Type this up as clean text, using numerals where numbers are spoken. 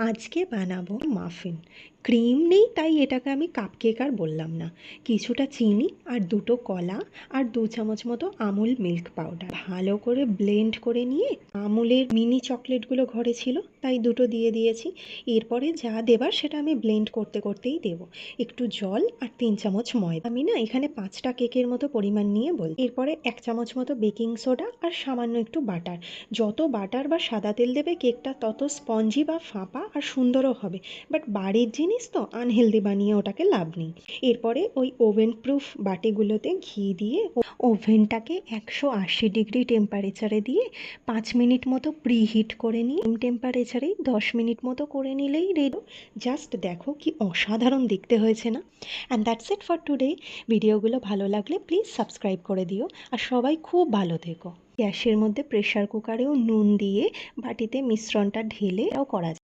আজকে বানাবো muffin. Cream নেই তাই এটাকে আমি কাপকেক আর বললাম না। কিছুটা চিনি আর দুটো কলা আর 2 চামচ মতো আমুল মিল্ক পাউডার ভালো করে ব্লেন্ড করে নিয়ে, আমুলের মিনি চকলেটগুলো ঘরে ছিল তাই দুটো দিয়ে দিয়েছি। এরপরে যা দেবার সেটা আমি ব্লেন্ড করতে করতেই দেবো। একটু জল আর 3 চামচ ময়দা। আমি না এখানে 5টা কেকের মতো পরিমাণ নিয়ে বলছি। এরপরে 1 চামচ মতো বেকিং সোডা আর সামান্য একটু বাটার। যত বাটার বা সাদা তেল দেবে কেকটা তত স্পঞ্জি বা ফাঁপা আর সুন্দরও হবে। বাট বাড়ির জিনিস তো আনহেলদি বানিয়ে ওটাকে লাভ নেই। এরপরে ওই ওভেন প্রুফ বাটিগুলোতে ঘি দিয়ে ওভেনটাকে 180 ডিগ্রি টেম্পারেচারে দিয়ে 5 মিনিট মতো প্রিহিট করে নিয়ে টেম্পারেচারেই 10 মিনিট মতো করে নিলেই রেডি। জাস্ট দেখো কি অসাধারণ দেখতে হয়েছে না? And that's it for today. ভিডিওগুলো ভালো লাগলে প্লিজ সাবস্ক্রাইব করে দিও। আর সবাই খুব ভালো থেকো। গ্যাসের মধ্যে প্রেসার কুকারেও নুন দিয়ে বাটিতে মিশ্রণটা ঢেলে করা যায়।